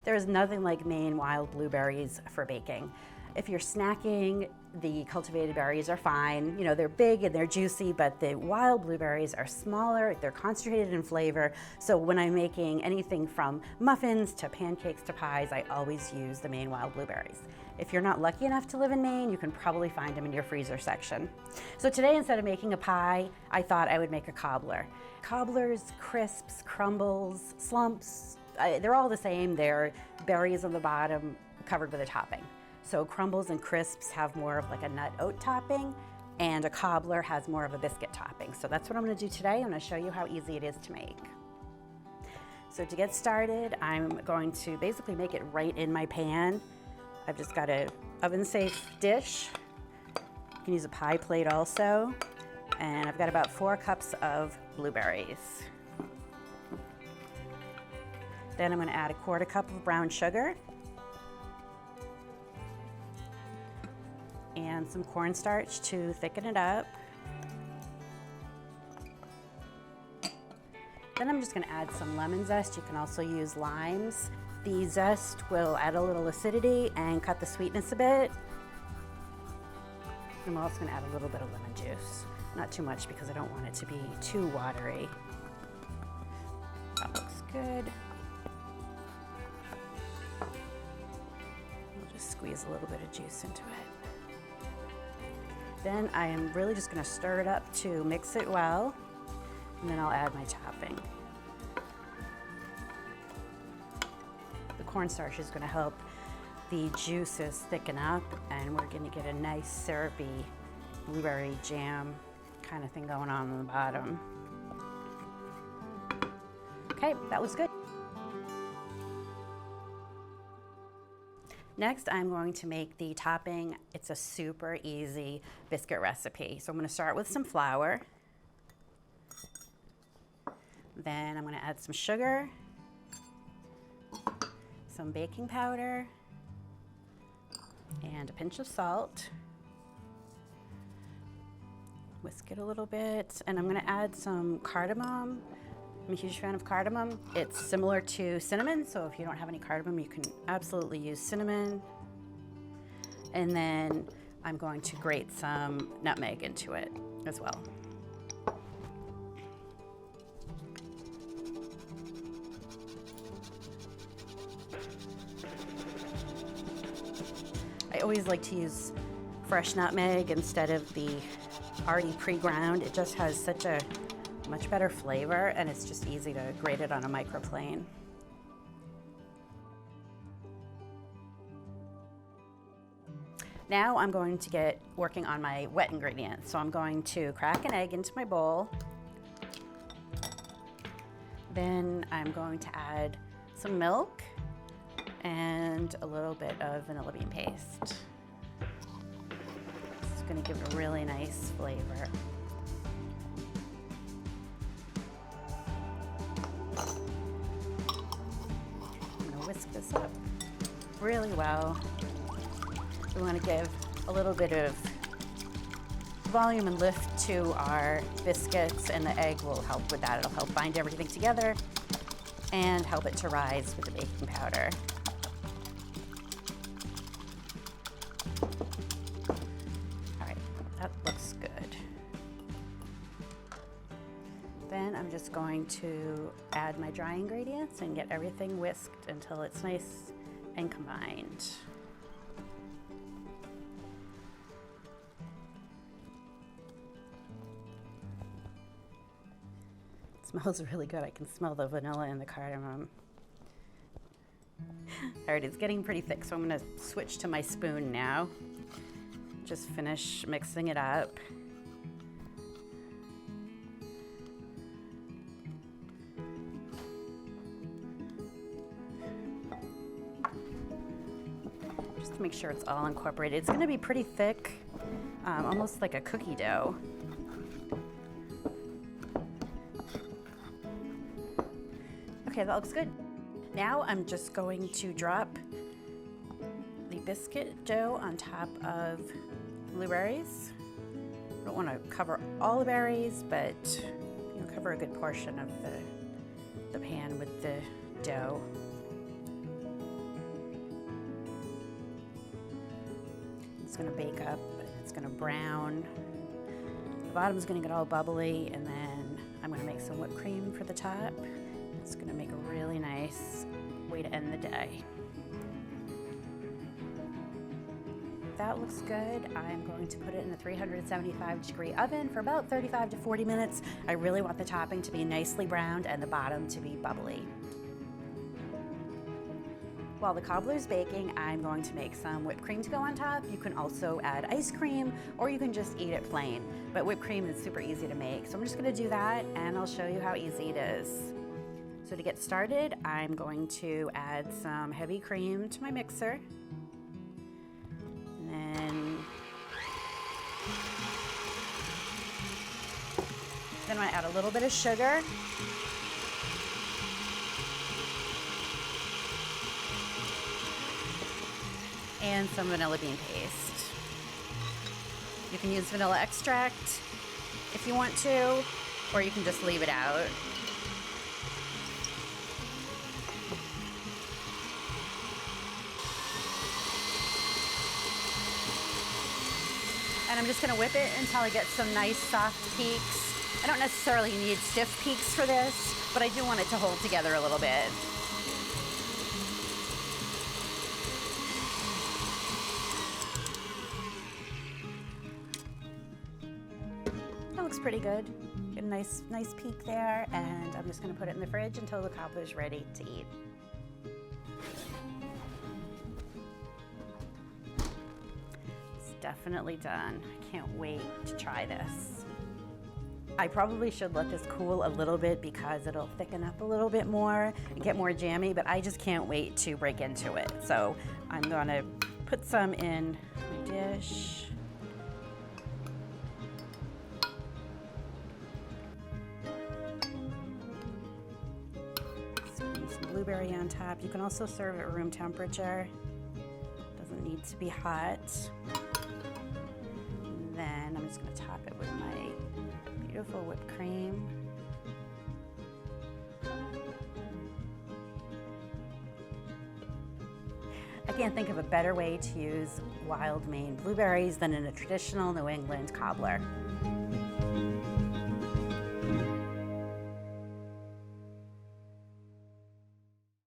There is nothing like Maine wild blueberries for baking. If you're snacking, the cultivated berries are fine. You know, they're big and they're juicy, but the wild blueberries are smaller, they're concentrated in flavor. So when I'm making anything from muffins to pancakes to pies, I always use the Maine wild blueberries. If you're not lucky enough to live in Maine, you can probably find them in your freezer section. So today, instead of making a pie, I thought I would make a cobbler. Cobblers, crisps, crumbles, slumps, they're all the same. They're berries on the bottom covered with a topping. So crumbles and crisps have more of like a nut oat topping, and a cobbler has more of a biscuit topping. So that's what I'm gonna do today. I'm gonna show you how easy it is to make. So to get started, I'm going to basically make it right in my pan. I've just got an oven-safe dish. You can use a pie plate also. And I've got about 4 cups of blueberries. Then I'm going to add a 1/4 cup of brown sugar and some cornstarch to thicken it up. Then I'm just going to add some lemon zest. You can also use limes. The zest will add a little acidity and cut the sweetness a bit. I'm also going to add a little bit of lemon juice. Not too much because I don't want it to be too watery. That looks good. We'll just squeeze a little bit of juice into it. Then I am really just going to stir it up to mix it well, and then I'll add my topping. The cornstarch is going to help the juices thicken up, and we're going to get a nice syrupy blueberry jam kind of thing going on the bottom. Okay, that looks good. Next, I'm going to make the topping. It's a super easy biscuit recipe. So I'm going to start with some flour. Then I'm going to add some sugar, some baking powder, and a pinch of salt. Whisk it a little bit, and I'm going to add some cardamom. I'm a huge fan of cardamom. It's similar to cinnamon, so if you don't have any cardamom, you can absolutely use cinnamon. And then I'm going to grate some nutmeg into it as well. I always like to use fresh nutmeg instead of the already pre-ground. It just has such a much better flavor, and it's just easy to grate it on a microplane. Now I'm going to get working on my wet ingredients. So I'm going to crack an egg into my bowl. Then I'm going to add some milk and a little bit of vanilla bean paste. It's going to give it a really nice flavor. I'm going to whisk this up really well. We want to give a little bit of volume and lift to our biscuits, and the egg will help with that. It'll help bind everything together and help it to rise with the baking powder. All right, that looks good. Then I'm just going to add my dry ingredients and get everything whisked until it's nice and combined. Smells really good. I can smell the vanilla and the cardamom. All right, it's getting pretty thick, so I'm gonna switch to my spoon now. Just finish mixing it up. Just to make sure it's all incorporated. It's gonna be pretty thick, almost like a cookie dough. Okay, that looks good. Now I'm just going to drop the biscuit dough on top of blueberries. I don't want to cover all the berries, but cover a good portion of the pan with the dough. It's gonna bake up, it's gonna brown. The bottom is gonna get all bubbly, and then I'm gonna make some whipped cream for the top. It's gonna make a really nice way to end the day. That looks good. I'm going to put it in a 375-degree oven for about 35 to 40 minutes. I really want the topping to be nicely browned and the bottom to be bubbly. While the cobbler's baking, I'm going to make some whipped cream to go on top. You can also add ice cream, or you can just eat it plain. But whipped cream is super easy to make. So I'm just gonna do that, and I'll show you how easy it is. So to get started, I'm going to add some heavy cream to my mixer. And then I'm gonna add a little bit of sugar. And some vanilla bean paste. You can use vanilla extract if you want to, or you can just leave it out. And I'm just gonna whip it until I get some nice soft peaks. I don't necessarily need stiff peaks for this, but I do want it to hold together a little bit. That looks pretty good. Get a nice peak there, and I'm just gonna put it in the fridge until the cobbler's ready to eat. It's definitely done. I can't wait to try this. I probably should let this cool a little bit because it'll thicken up a little bit more and get more jammy, but I just can't wait to break into it. So I'm gonna put some in my dish. Some blueberry on top. You can also serve at room temperature. Doesn't need to be hot. And then I'm just gonna top it with my beautiful whipped cream. I can't think of a better way to use wild Maine blueberries than in a traditional New England cobbler.